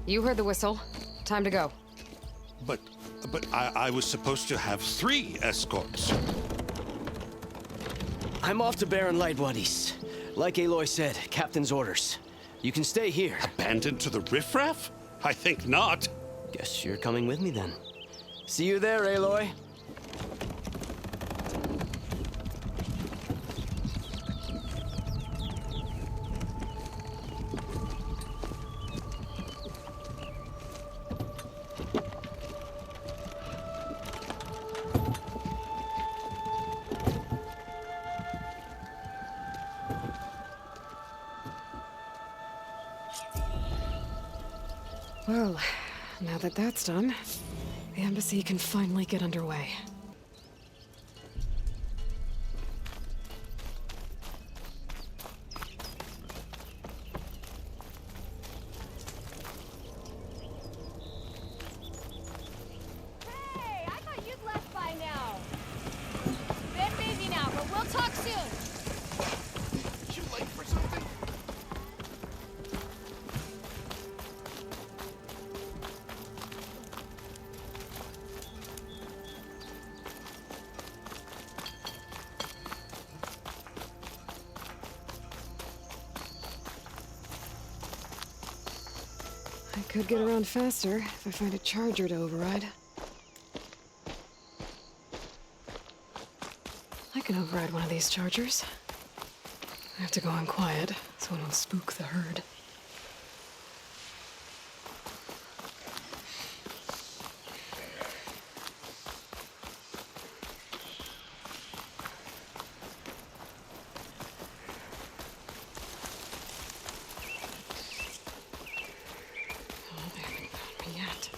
You heard the whistle. Time to go. But I was supposed to have 3 escorts. I'm off to Barren Light Wadis. Like Aloy said, Captain's orders. You can stay here. Abandoned to the riffraff? I think not. Guess you're coming with me then. See you there, Aloy. Well, now that that's done, the embassy can finally get underway. Hey, I thought you'd left by now. Been busy now, but we'll talk soon. You late for something? I could get around faster if I find a charger to override. I can override one of these chargers. I have to go on quiet so I don't spook the herd. Oh, they haven't found me yet.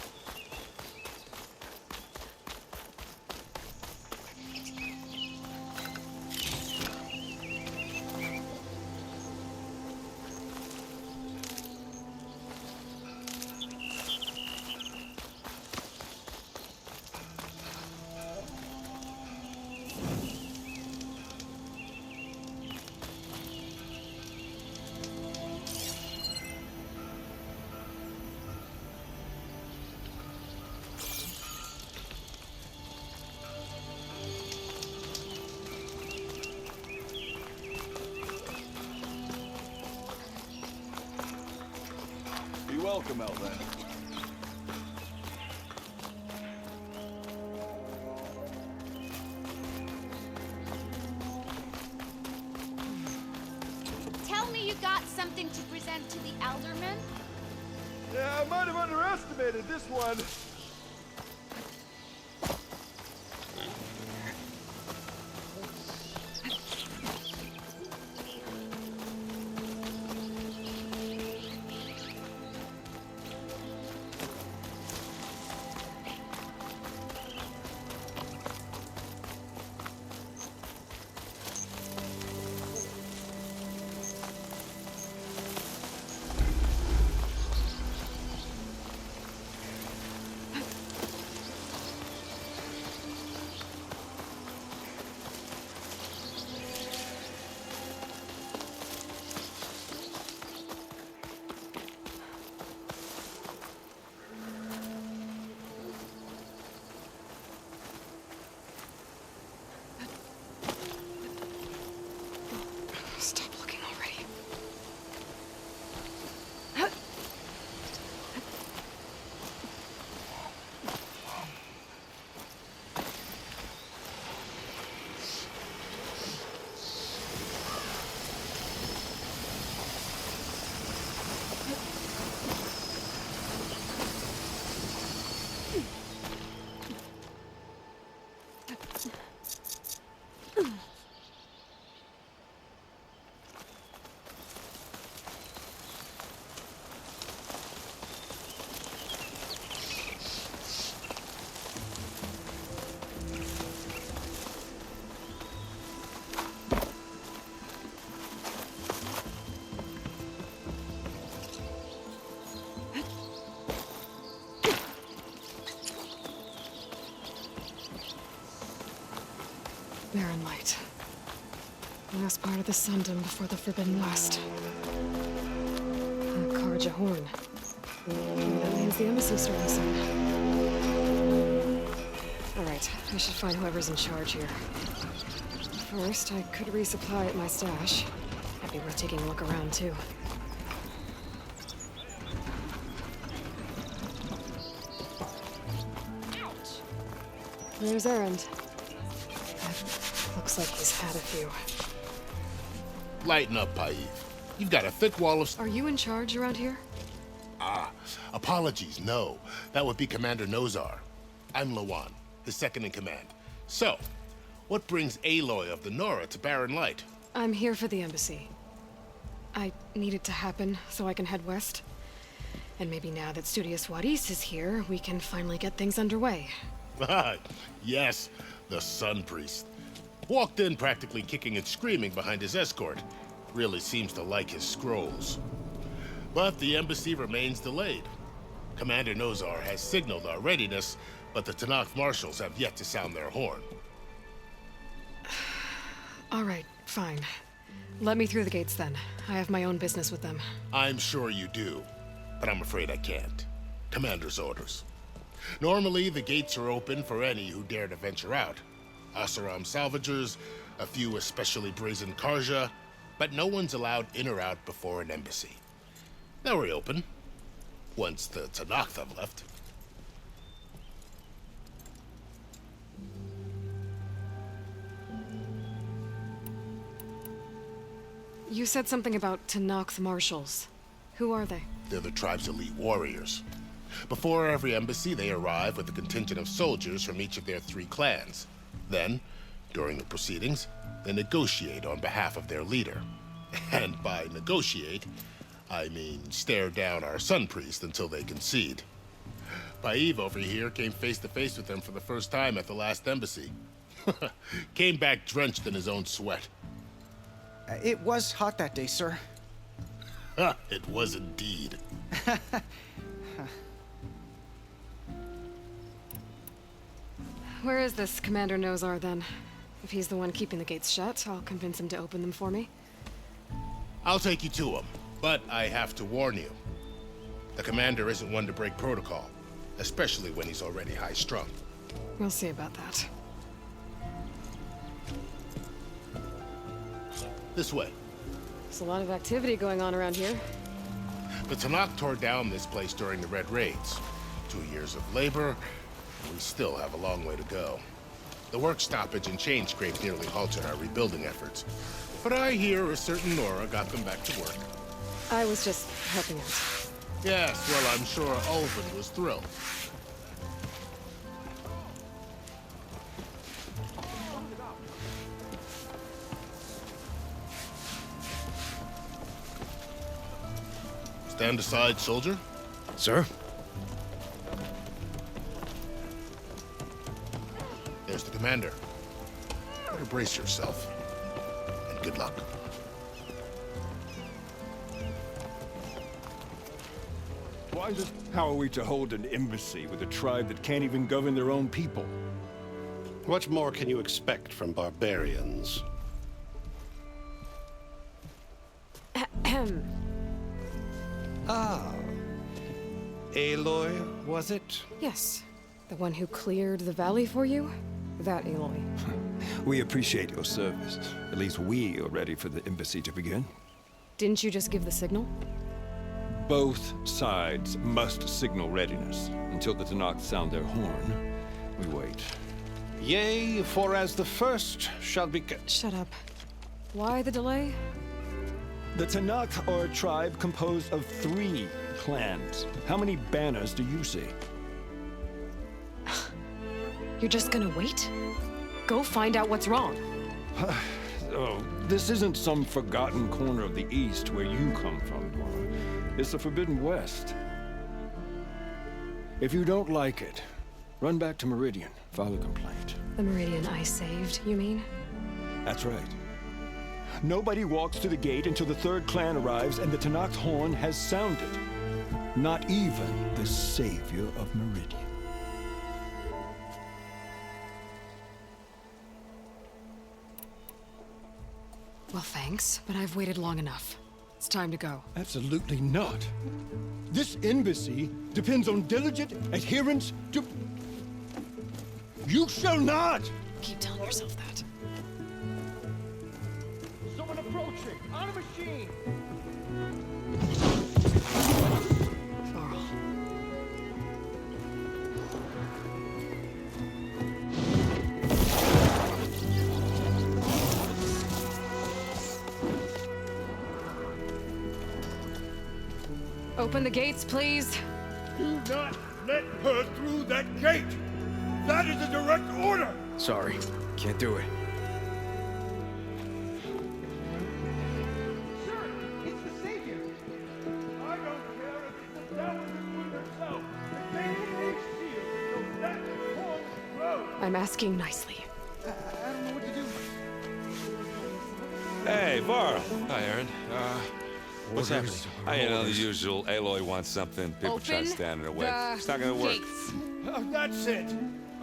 Be welcome out there. Tell me you got something to present to the Elderman? Yeah, I might have underestimated this one. Stop looking already. Barren Light. Last part of the Sundom before the Forbidden West. Karja Horn. Maybe that means the embassy's starting soon. Alright, I should find whoever's in charge here. First, I could resupply at my stash. Might be worth taking a look around, too. There's Errand. Looks like he's had a few. Lighten up, Paiv. You've got a thick wall of... Are you in charge around here? Apologies, no. That would be Commander Nozar. I'm Lawan, his second in command. So, what brings Aloy of the Nora to Barren Light? I'm here for the embassy. I need it to happen so I can head west. And maybe now that Studious Wadis is here, we can finally get things underway. Yes, the Sun Priest. Walked in practically kicking and screaming behind his escort. Really seems to like his scrolls. But the embassy remains delayed. Commander Nozar has signaled our readiness, but the Tanakh marshals have yet to sound their horn. All right, fine. Let me through the gates then. I have my own business with them. I'm sure you do, but I'm afraid I can't. Commander's orders. Normally, the gates are open for any who dare to venture out. Asaram salvagers, a few especially brazen Karja, but no one's allowed in or out before an embassy. They'll reopen, once the Tanakh have left. You said something about Tanakh marshals. Who are they? They're the tribe's elite warriors. Before every embassy, they arrive with a contingent of soldiers from each of their 3 clans. Then, during the proceedings, they negotiate on behalf of their leader. And by negotiate, I mean stare down our Sun Priest until they concede. Paiv over here came face to face with them for the first time at the last embassy. Came back drenched in his own sweat. It was hot that day, sir. It was indeed. Where is this Commander Nozar, then? If he's the one keeping the gates shut, I'll convince him to open them for me. I'll take you to him, but I have to warn you. The commander isn't one to break protocol, especially when he's already high-strung. We'll see about that. This way. There's a lot of activity going on around here. The Tanakh tore down this place during the Red Raids. 2 years of labor, and we still have a long way to go. The work stoppage and chain scrape nearly halted our rebuilding efforts. But I hear a certain Nora got them back to work. I was just helping out. Yes, well, I'm sure Ulvin was thrilled. Stand aside, soldier. Sir? There's the commander. Better brace yourself. And good luck. How are we to hold an embassy with a tribe that can't even govern their own people? What more can you expect from barbarians? Aloy, was it? Yes. The one who cleared the valley for you? That Aloy. We appreciate your service. At least we are ready for the embassy to begin. Didn't you just give the signal? Both sides must signal readiness. Until the Tanakh sound their horn, we wait. Yea, for as the first shall be... Shut up. Why the delay? The Tanakh are a tribe composed of 3 clans. How many banners do you see? You're just gonna wait? Go find out what's wrong. Oh, this isn't some forgotten corner of the East where you come from, Dora. It's the Forbidden West. If you don't like it, run back to Meridian, file a complaint. The Meridian I saved, you mean? That's right. Nobody walks to the gate until the 3rd clan arrives and the Tanakh's horn has sounded. Not even the savior of Meridian. Well, thanks, but I've waited long enough. It's time to go. Absolutely not. This embassy depends on diligent adherence to... You shall not! Keep telling yourself that. Someone approaching! On a machine! Varl. Open the gates, please. Do not let her through that gate! That is a direct order! Sorry, can't do it. Sir, it's the Savior! I don't care if it's the devil who herself. The gate is sealed, so that won't grow! I'm asking nicely. I don't know what to do. Hey, Varl. Hi, Aaron. What's happening? I know the usual. Aloy wants something. People try to stand in her way. It's not gonna work. Gates. That's it!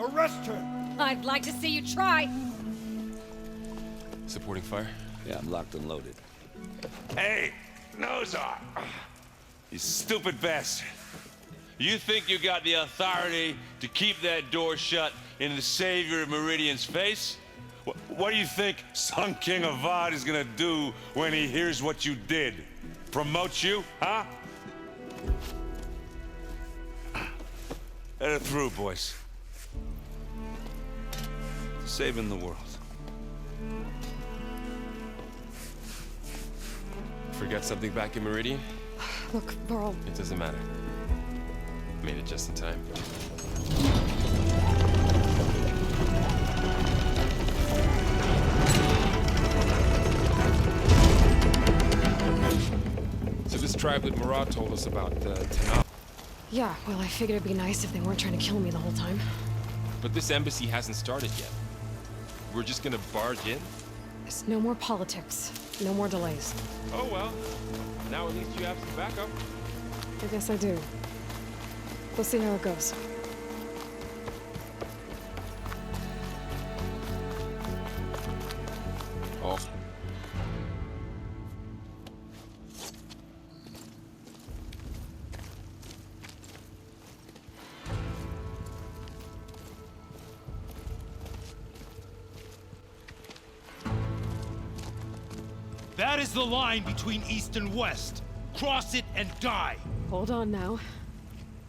Arrest her! I'd like to see you try. Supporting fire? Yeah, I'm locked and loaded. Hey, Nozar! You stupid bastard. You think you got the authority to keep that door shut in the Savior of Meridian's face? What do you think Sun King Avad is gonna do when he hears what you did? Promote you, huh? Let her through, boys. Saving the world. Forgot something back in Meridian? Look, Varl, It doesn't matter. Made it just in time. So this tribe that Marat told us about, Tanakh. yeah, well, I figured it'd be nice if they weren't trying to kill me the whole time. But this embassy hasn't started yet. We're just gonna barge in? There's no more politics, no more delays. Oh well. Now at least you have some backup. I guess I do. We'll see how it goes. Oh. That is the line between East and West. Cross it and die. Hold on now.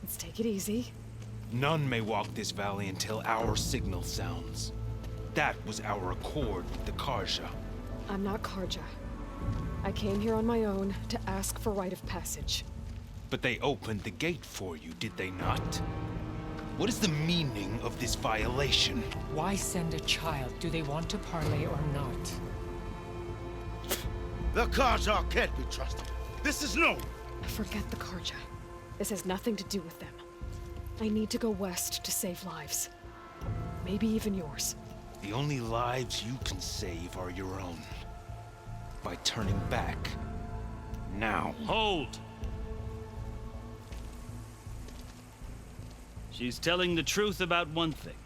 Let's take it easy. None may walk this valley until our signal sounds. That was our accord with the Karja. I'm not Karja. I came here on my own to ask for rite of passage. But they opened the gate for you, did they not? What is the meaning of this violation? Why send a child? Do they want to parley or not? The Karja can't be trusted. This is no. Forget the Karja. This has nothing to do with them. I need to go west to save lives. Maybe even yours. The only lives you can save are your own. By turning back. Now. Hold! She's telling the truth about one thing.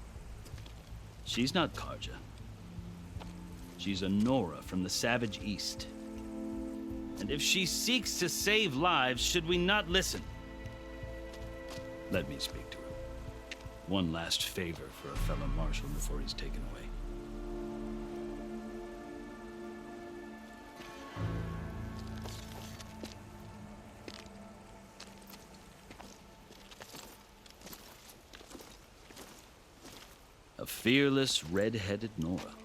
She's not Karja. She's a Nora from the Savage East. And if she seeks to save lives, should we not listen? Let me speak to her. One last favor for a fellow marshal before he's taken away. A fearless, red-headed Nora.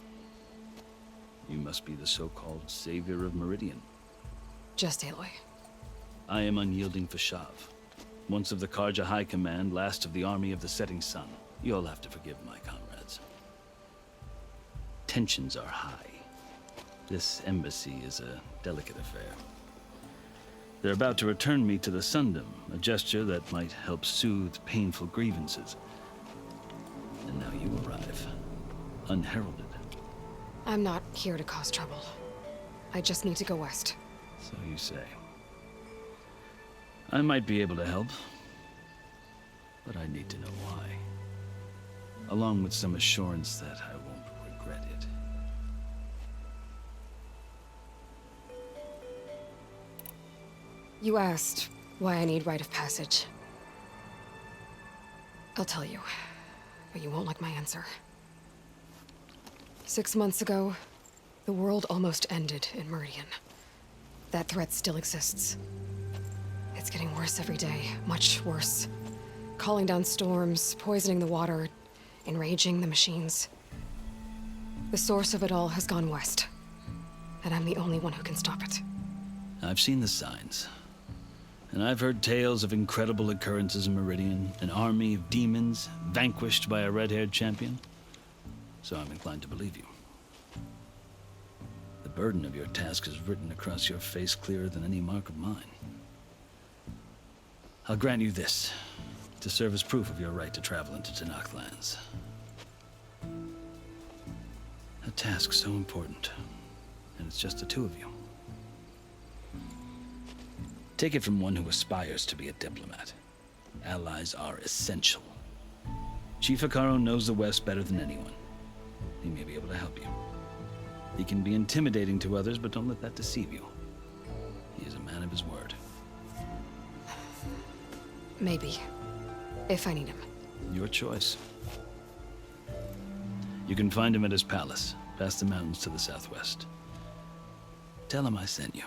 You must be the so-called savior of Meridian. Just Aloy. I am unyielding Fashav. Once of the Karja High Command, last of the army of the setting sun. You'll have to forgive my comrades. Tensions are high. This embassy is a delicate affair. They're about to return me to the Sundom, a gesture that might help soothe painful grievances. And now you arrive, unheralded. I'm not here to cause trouble. I just need to go west. So you say. I might be able to help, but I need to know why. Along with some assurance that I won't regret it. You asked why I need rite of passage. I'll tell you, but you won't like my answer. 6 months ago, the world almost ended in Meridian. That threat still exists. It's getting worse every day, much worse. Calling down storms, poisoning the water, enraging the machines. The source of it all has gone west, and I'm the only one who can stop it. I've seen the signs. And I've heard tales of incredible occurrences in Meridian, an army of demons vanquished by a red-haired champion. So I'm inclined to believe you. The burden of your task is written across your face clearer than any mark of mine. I'll grant you this, to serve as proof of your right to travel into Tenakth lands. A task so important, and it's just the two of you. Take it from one who aspires to be a diplomat. Allies are essential. Chief Hekarro knows the West better than anyone. He may be able to help you. He can be intimidating to others, but don't let that deceive you. He is a man of his word. Maybe. If I need him. Your choice. You can find him at his palace, past the mountains to the southwest. Tell him I sent you,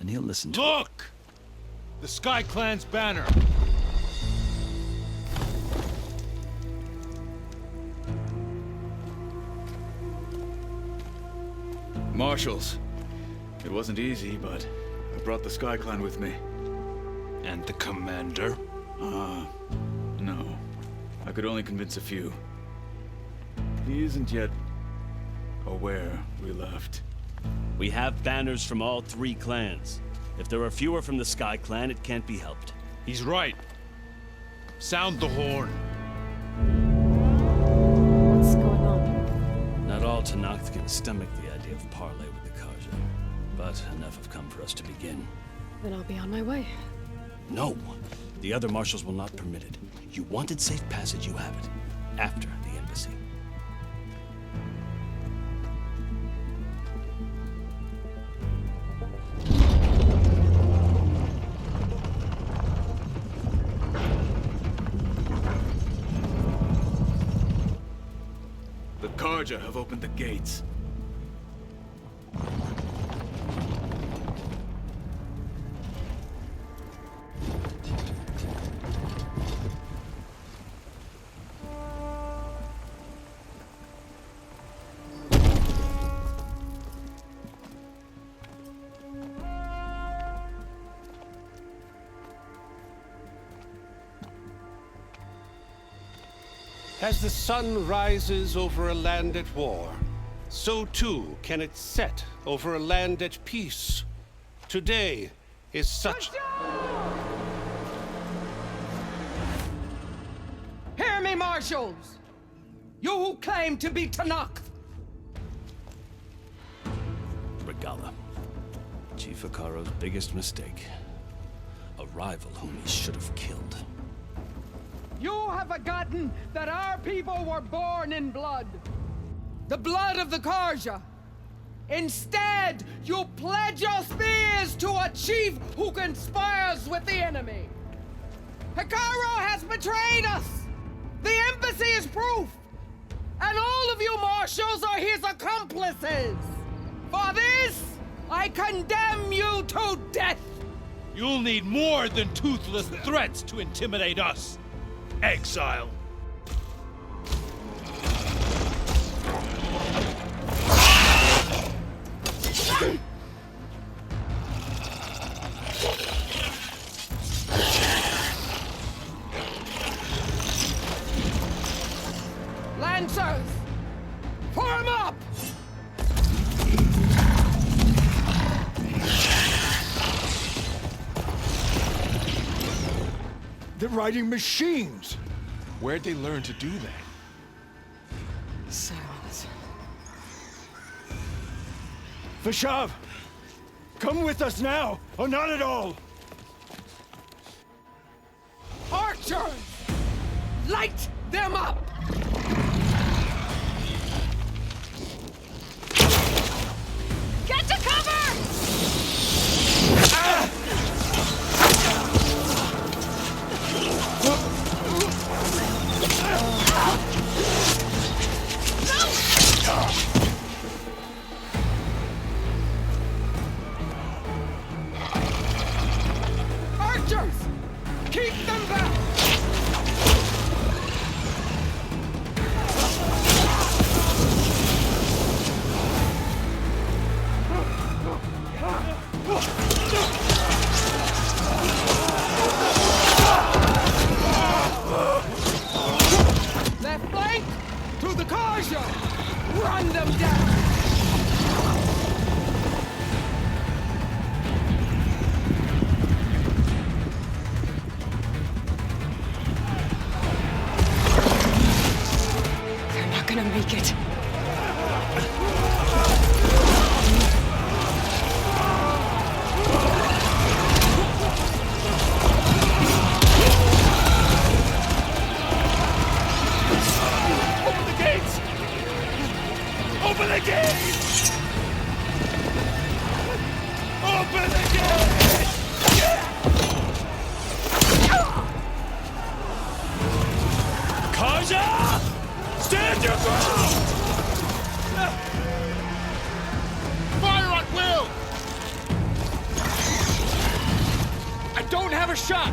and he'll listen to Look! The Sky Clan's banner! Marshals. It wasn't easy, but I brought the Sky Clan with me. And the commander? No. I could only convince a few. He isn't yet aware we left. We have banners from all 3 clans. If there are fewer from the Sky Clan, it can't be helped. He's right. Sound the horn. What's going on? Not all Tenakth can stomach the idea of parley with the Karja, but enough have come for us to begin. Then I'll be on my way. No! The other marshals will not permit it. You wanted safe passage, you have it. After the embassy. The Karja have opened the gates. As the sun rises over a land at war, so too can it set over a land at peace. Today is such... Hear me, marshals! You who claim to be Tenakth! Regala. Chief Hekarro's biggest mistake. A rival whom he should have killed. You have forgotten that our people were born in blood. The blood of the Karja. Instead, you pledge your spears to a chief who conspires with the enemy. Hekarro has betrayed us! The embassy is proof! And all of you marshals are his accomplices! For this, I condemn you to death! You'll need more than toothless threats to intimidate us. Exile. Lancers! Form up! They're riding machines! Where'd they learn to do that? Silence. Vashav! Come with us now, or not at all! Archers! Light them up! Get to cover! Ah! First shot!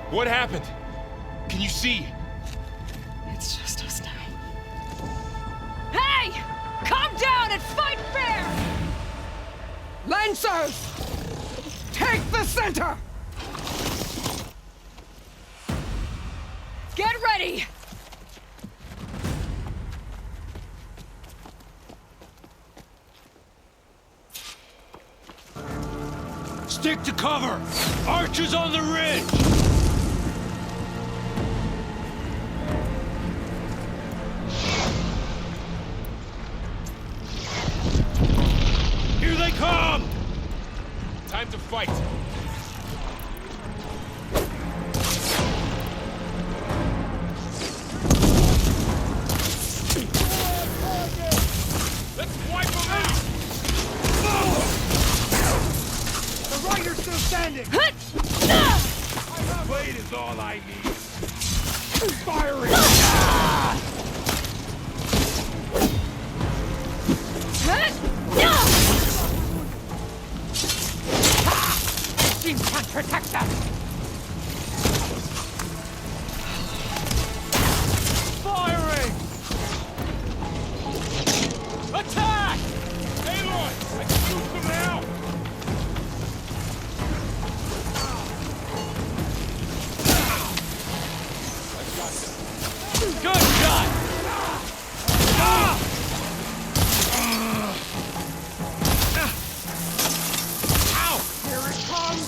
What happened? Can you see? It's just us now. Hey! Calm down and fight fair! Lancers! Take the center! Get ready! Stick to cover! Archers on the ridge! Here they come! Time to fight. Let's wipe them out! The rider's still standing! Blade is all I need. Firing! Team can't protect us! Firing! Attack! Aloy, I can shoot them now! Good shot! Ow! Here it comes!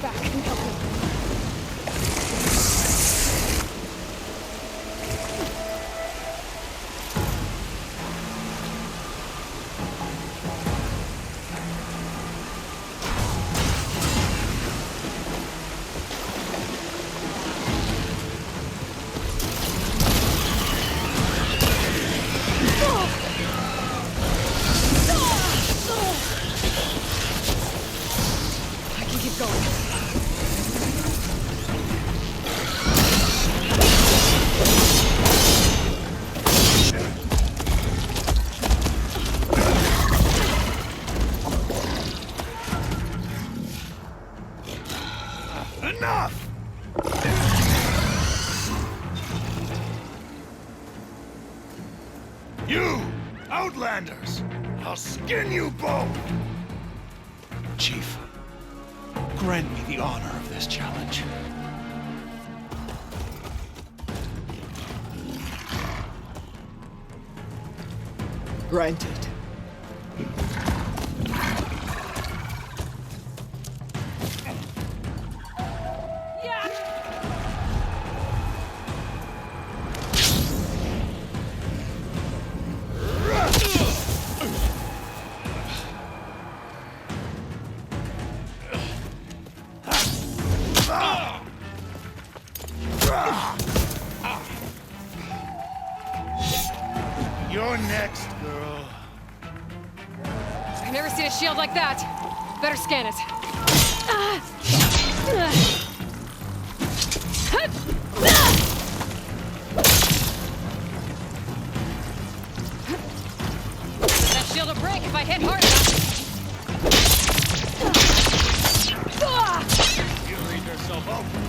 back and help me. I can keep going. Enough! You, Outlanders! I'll skin you both! Chief, grant me the honor of this challenge. Granted. You're next, girl. I've never seen a shield like that. Better scan it. That shield will break if I hit hard enough. You leave yourself open.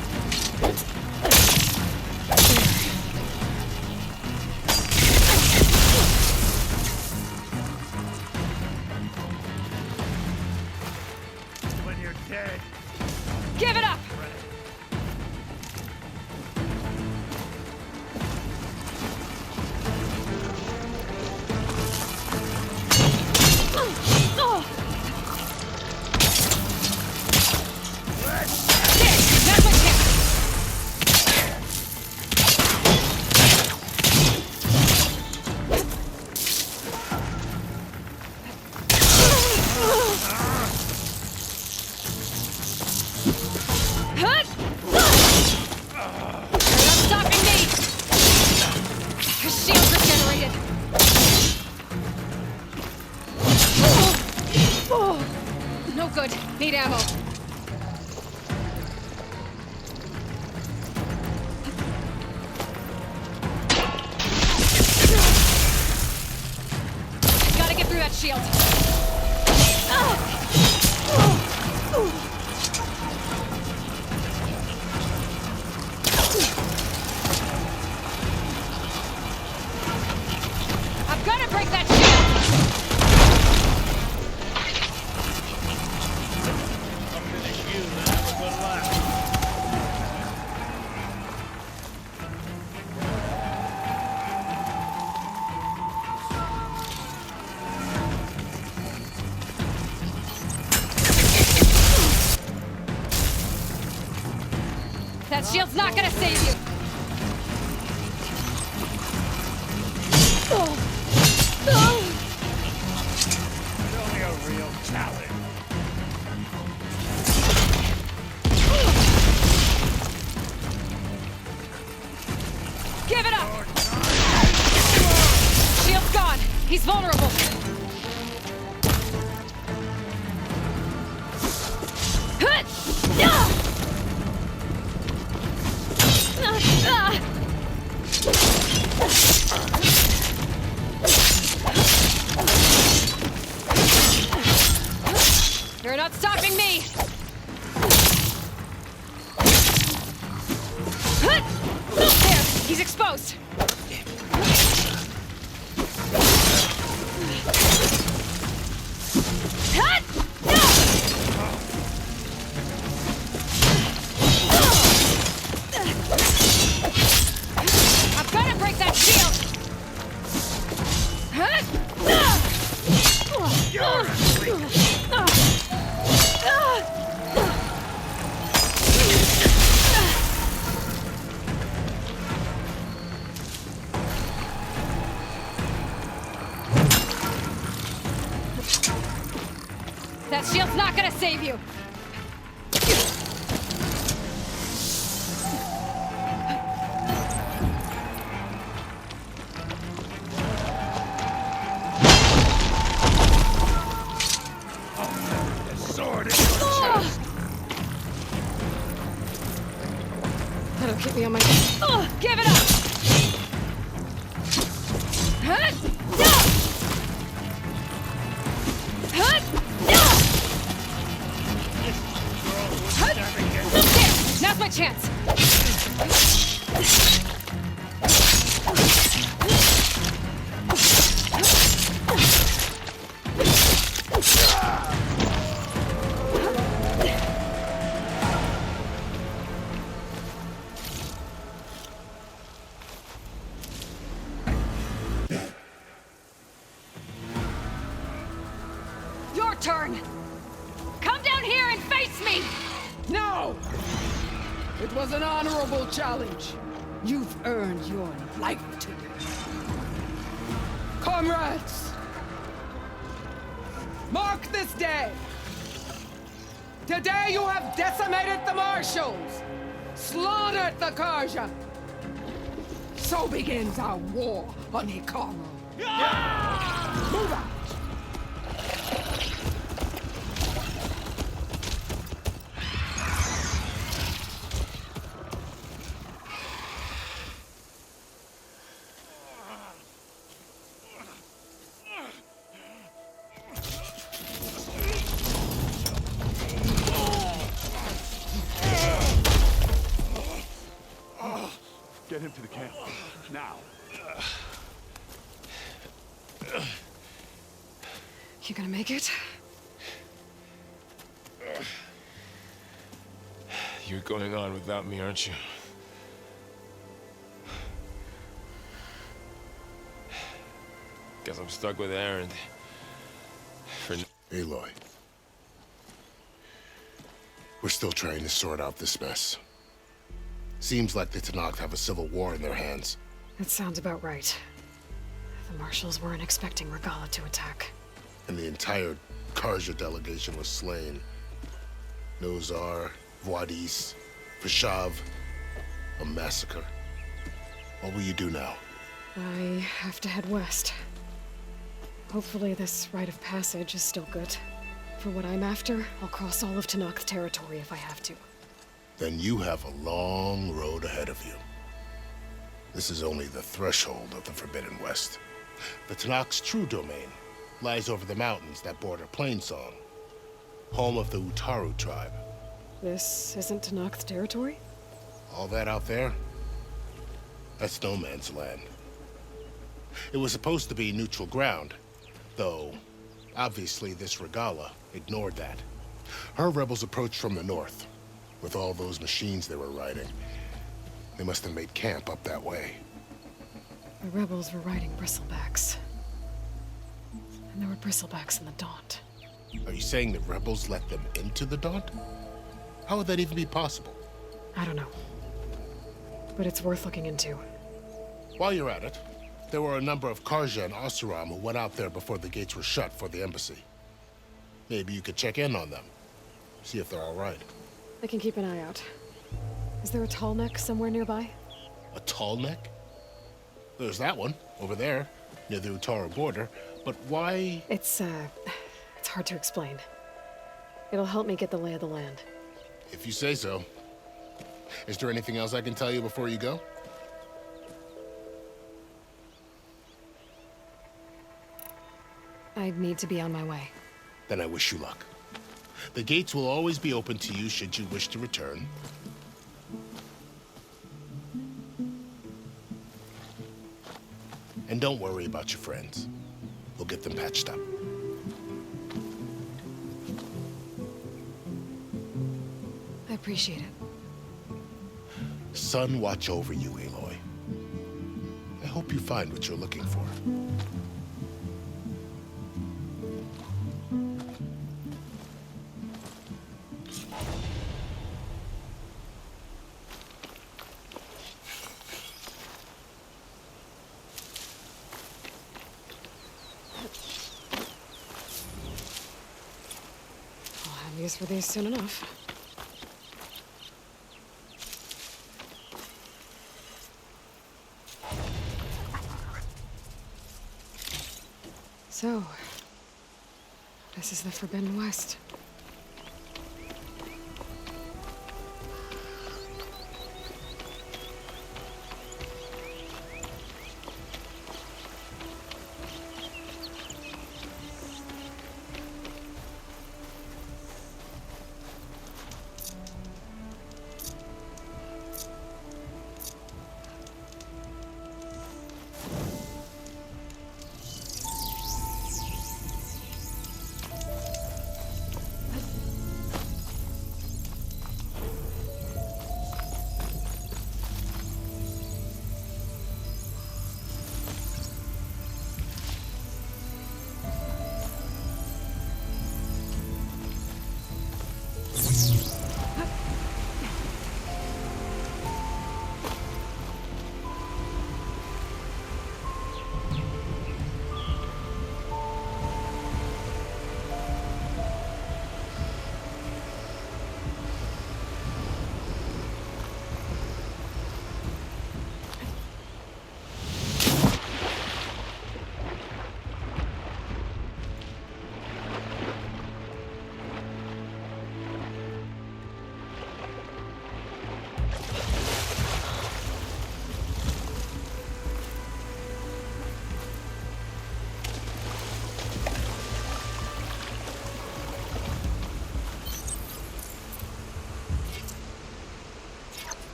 When you're dead. Give it up! That's my chance! Hut! You're not stopping me! His shield's regenerated! No good. Need ammo. Gotta get through that shield. I've gotta break that shield! I'll finish you, then have a good laugh. That shield's not gonna save you! Show me a real talent. Give it up! Shield's gone! He's vulnerable! You're not stopping me! There! He's exposed! I've got to break that shield! That shield's not gonna save you! That'll keep me on my... give it up! Huh? No! Huh? No! Huh? There! Now's my chance! Your turn! Come down here and face me! No! It was an honorable challenge. You've earned your life today. Comrades! Mark this day! Today you have decimated the Marshals! Slaughtered the Karja! So begins our war on Hikaru. Move out! Get him to the camp. Now. You gonna make it? You're going on without me, aren't you? Guess I'm stuck with Aaron. Aloy. We're still trying to sort out this mess. Seems like the Tenakth have a civil war in their hands. That sounds about right. The Marshals weren't expecting Regala to attack. And the entire Karja delegation was slain. Nozar, Voidis, Vashav. A massacre. What will you do now? I have to head west. Hopefully this rite of passage is still good. For what I'm after, I'll cross all of Tenakth territory if I have to. Then you have a long road ahead of you. This is only the threshold of the Forbidden West. The Tenakth's true domain lies over the mountains that border Plainsong, home of the Utaru tribe. This isn't Tenakth territory? All that out there? That's no man's land. It was supposed to be neutral ground, though obviously this Regala ignored that. Her rebels approached from the north. With all those machines they were riding, they must have made camp up that way. The rebels were riding bristlebacks. And there were bristlebacks in the Daunt. Are you saying the rebels let them into the Daunt? How would that even be possible? I don't know. But it's worth looking into. While you're at it, there were a number of Karja and Oseram who went out there before the gates were shut for the embassy. Maybe you could check in on them. See if they're all right. I can keep an eye out. Is there a tall neck somewhere nearby? A tall neck? There's that one, over there, near the Utaru border. But why? It's hard to explain. It'll help me get the lay of the land. If you say so. Is there anything else I can tell you before you go? I need to be on my way. Then I wish you luck. The gates will always be open to you should you wish to return. And don't worry about your friends. We'll get them patched up. I appreciate it. Sun watch over you, Aloy. I hope you find what you're looking for. use for these soon enough. So, this is the Forbidden West.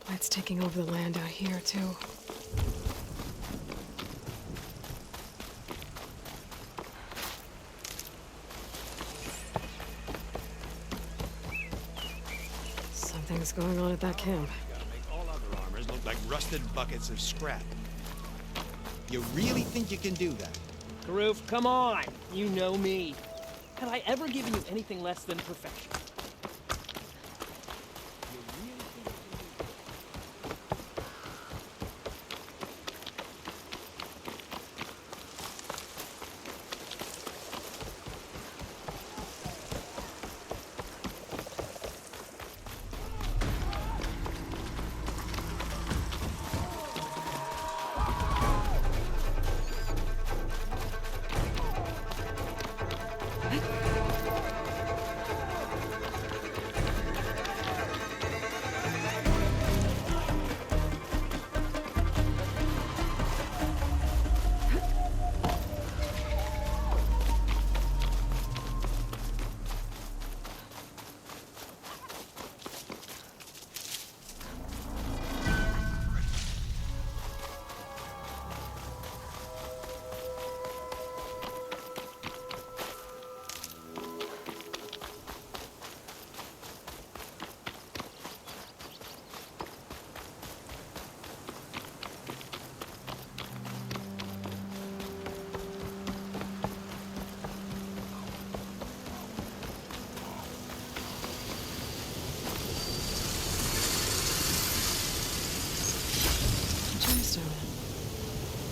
Blight's taking over the land out here, too. Something's going on at that camp. Gotta make all other armors look like rusted buckets of scrap. You really think you can do that? Karoof, come on! You know me. Have I ever given you anything less than perfection?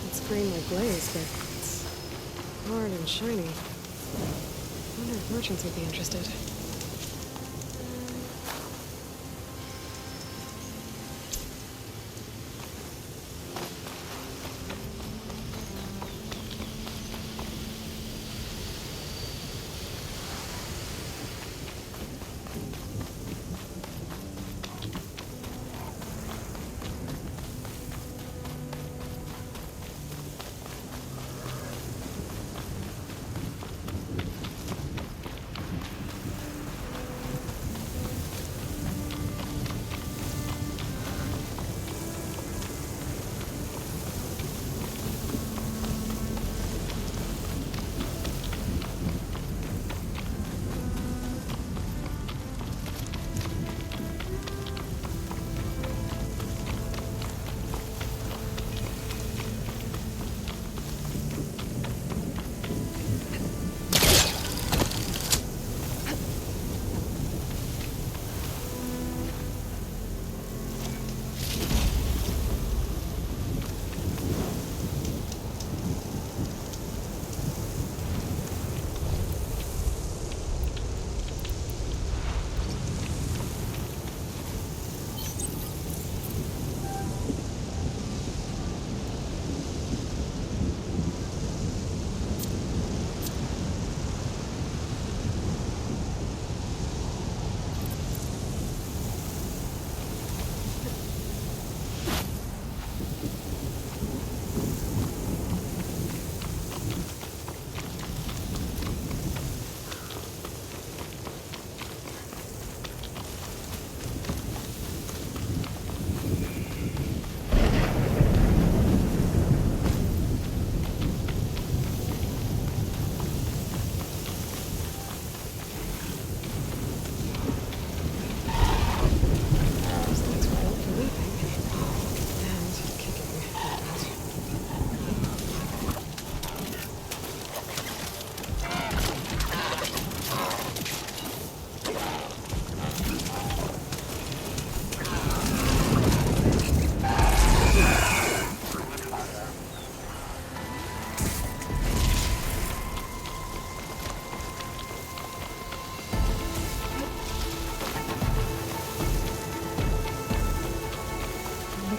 It's green like glaze, but it's hard and shiny. I wonder if merchants would be interested.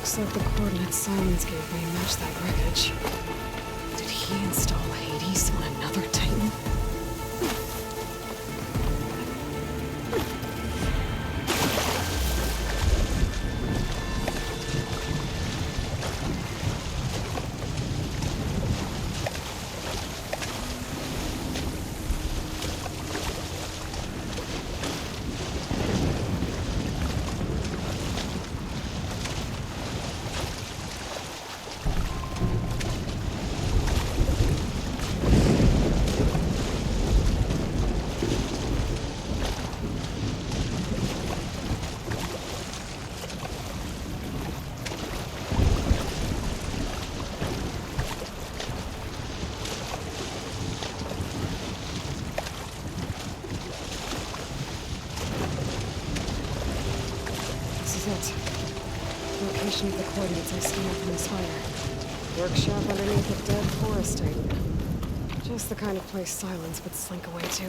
Looks like the coordinates Simons gave me match that wreckage. Did he install Hades on another Titan? Location of the coordinates I scanned from the spider. Workshop underneath a dead forest titan. Just the kind of place Silence would slink away to.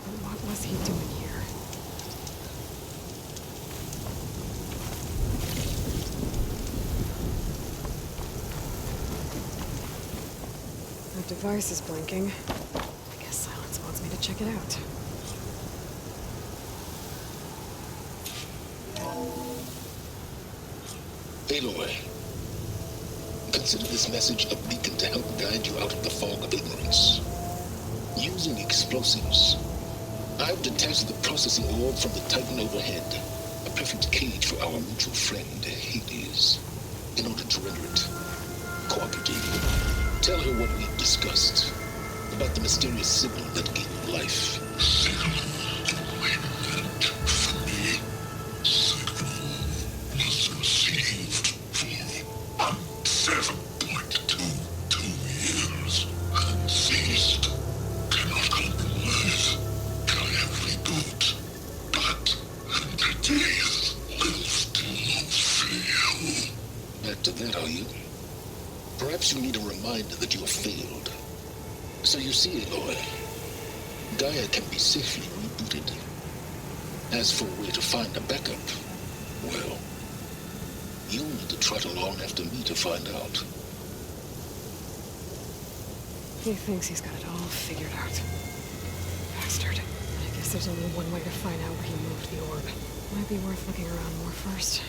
But what was he doing here? That device is blinking. I guess Silence wants me to check it out. Aloy, consider this message a beacon to help guide you out of the fog of ignorance. Using explosives, I've detached the processing orb from the Titan overhead, a perfect cage for our mutual friend, Hades. In order to render it cooperative, tell her what we've discussed about the mysterious signal that gave it life. Perhaps you need a reminder that you have failed. So you see, Aloy, Gaia can be safely rebooted. As for a way to find a backup, well, you'll need to trot along after me to find out. He thinks he's got it all figured out. Bastard. I guess there's only one way to find out where he moved the orb. Might be worth looking around more first.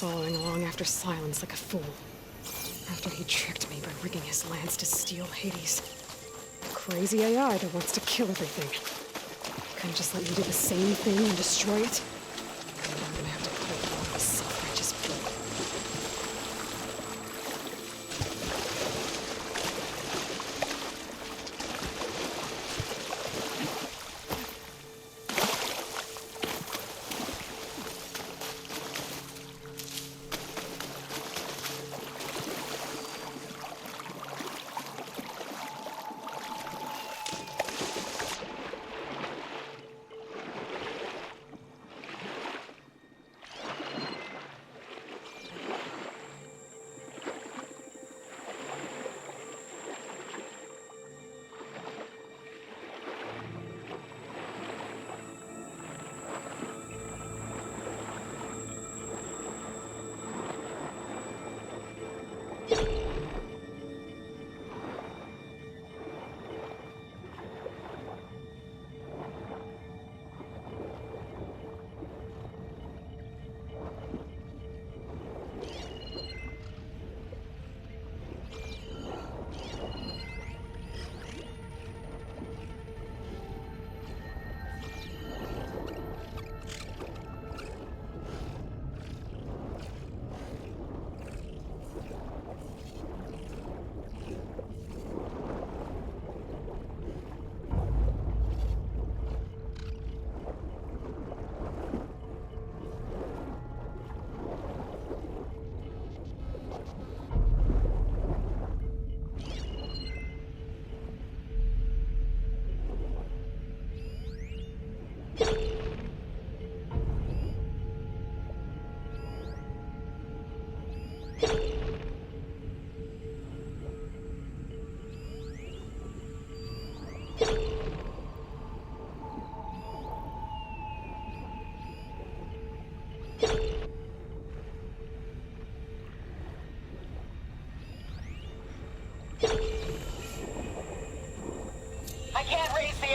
Following along after Silence like a fool. After he tricked me by rigging his lance to steal Hades. A crazy AI that wants to kill everything. He couldn't just let me do the same thing and destroy it. I'm gonna have to put it on a self-righteous fool.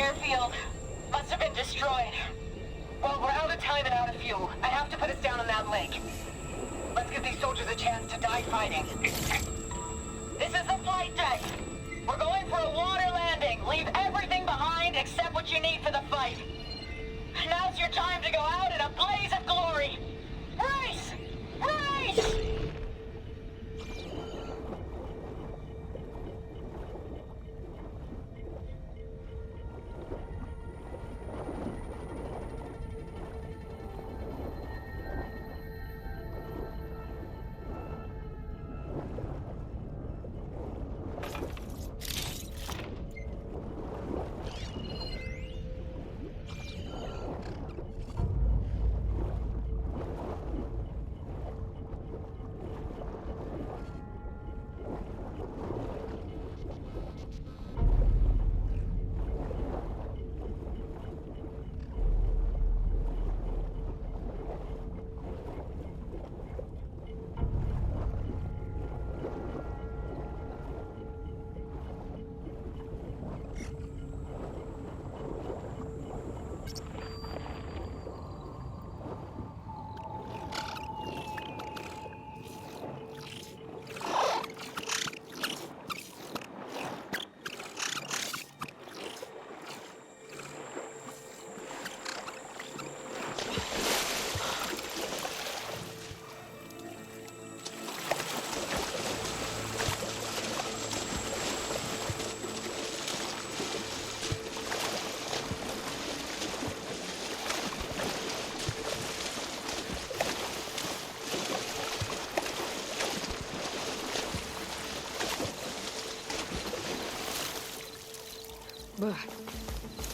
airfield must have been destroyed. Well, we're out of time and out of fuel. I have to put us down on that lake. Let's give these soldiers a chance to die fighting. This is the flight deck. We're going for a water landing. Leave everything behind except what you need for the fight. Now's your time to go out in a blaze of glory. Race! Race!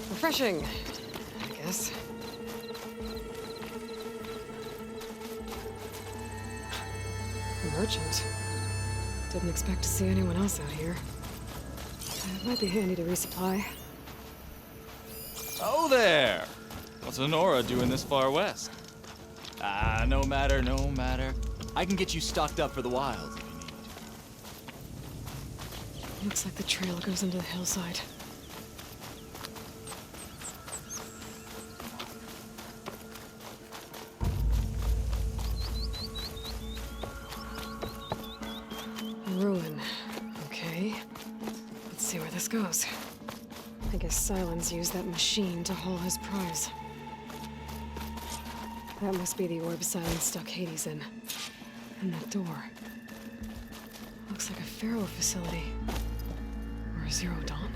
Refreshing, I guess. A merchant. Didn't expect to see anyone else out here. It might be handy to resupply. Oh there! What's Honora doing this far west? No matter, no matter. I can get you stocked up for the wilds if you need. Looks like the trail goes into the hillside. Ruin. Okay. Let's see where this goes. I guess Silence used that machine to haul his prize. That must be the orb Silence stuck Hades in. And that door. Looks like a Pharaoh facility. Or a Zero Dawn.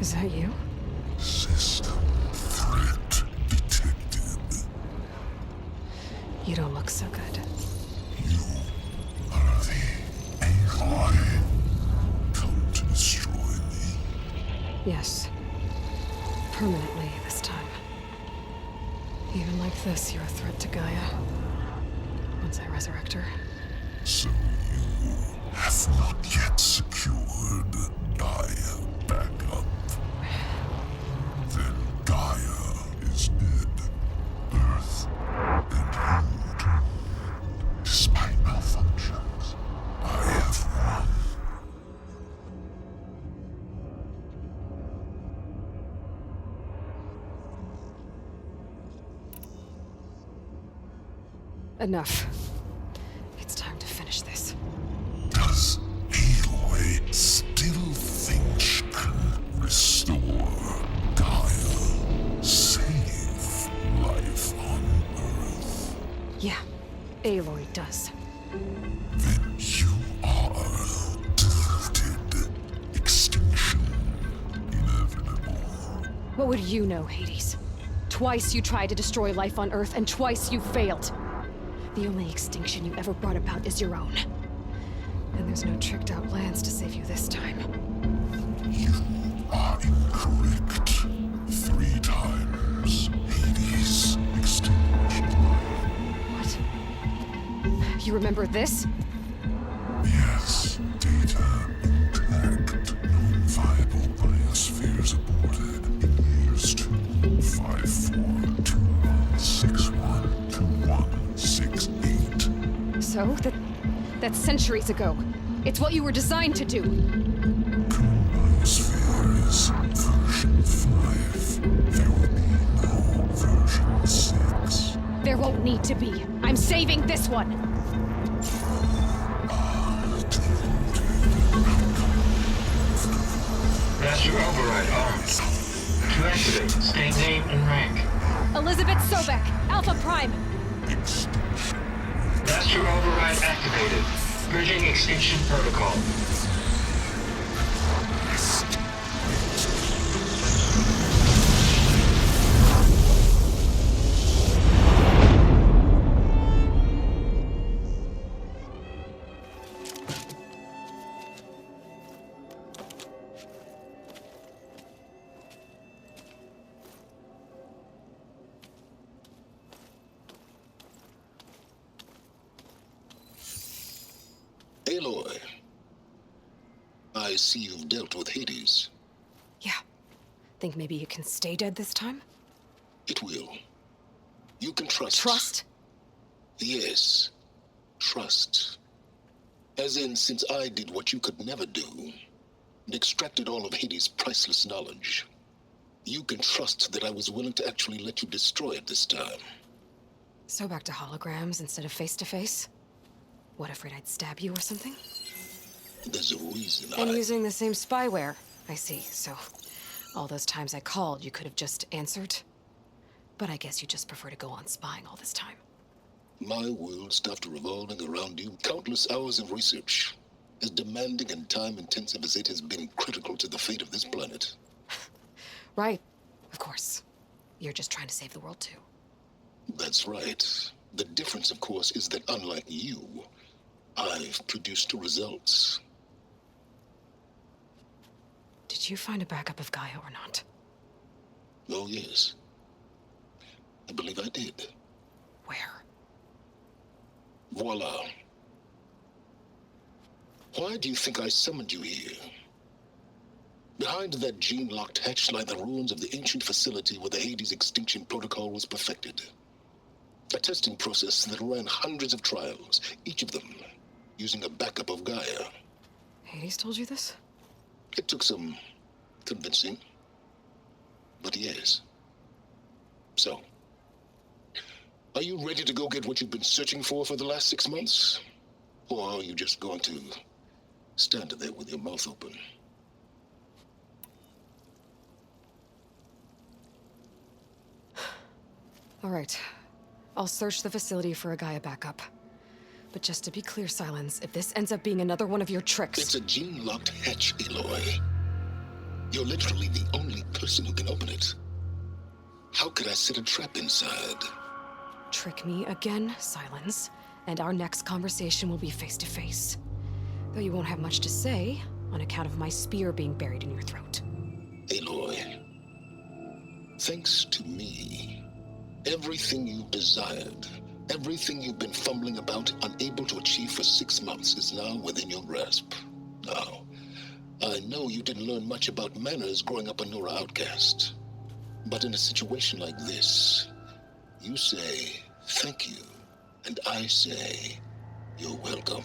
Is that you? System threat detected. You don't look so good. You are the Aloy. Come to destroy me. Yes. Permanently this time. Even like this, you're a threat to Gaia. Once I resurrect her. So you have not yet secured Gaia back up. Then Gaia is dead. Earth and you, despite malfunctions, I have won. Enough. It's time to finish this. Does Aloy still think she can restore Gaia? Save life on Earth? Yeah, Aloy does. Then you are deluded. Extinction inevitable. What would you know, Hades? Twice you tried to destroy life on Earth, and twice you failed. The only extinction you ever brought about is your own. And there's no tricked-out plans to save you this time. You are incorrect. 3 times. Hades extinction. What? You remember this? Yes. Data intact. Non-viable biospheres aborted in years 25421612168. So, that's centuries ago. It's what you were designed to do. Biosphere is version 5. There will be no version 6. There won't need to be. I'm saving this one. Master override on. To activate, state name and rank. Elizabeth Sobek, Alpha Prime. Master override activated. Bridging extinction protocol. Aloy, I see you've dealt with Hades. Yeah. Think maybe you can stay dead this time? It will. You can trust. Trust? Yes. Trust. As in, since I did what you could never do, and extracted all of Hades' priceless knowledge, you can trust that I was willing to actually let you destroy it this time. So back to holograms instead of face-to-face? What, afraid I'd stab you or something? There's a reason And using the same spyware. I see, so all those times I called, you could have just answered? But I guess you just prefer to go on spying all this time. My world stopped revolving around you. Countless hours of research, as demanding and time-intensive as it has been critical to the fate of this planet. Right, of course. You're just trying to save the world, too. That's right. The difference, of course, is that unlike you, I've produced results. Did you find a backup of Gaia or not? Oh, yes. I believe I did. Where? Voila. Why do you think I summoned you here? Behind that gene-locked hatch lie the ruins of the ancient facility where the Hades extinction protocol was perfected. A testing process that ran hundreds of trials, each of them using a backup of Gaia. Hades told you this? It took some convincing, but yes. So, are you ready to go get what you've been searching for the last 6 months? Or are you just going to stand there with your mouth open? All right. I'll search the facility for a Gaia backup. But just to be clear, Silence, if this ends up being another one of your tricks... It's a gene-locked hatch, Aloy. You're literally the only person who can open it. How could I set a trap inside? Trick me again, Silence, and our next conversation will be face-to-face. Though you won't have much to say, on account of my spear being buried in your throat. Aloy, thanks to me, everything you've desired, everything you've been fumbling about, unable to achieve for 6 months, is now within your grasp. Now, I know you didn't learn much about manners growing up a Nora outcast. But in a situation like this, you say, thank you, and I say, you're welcome.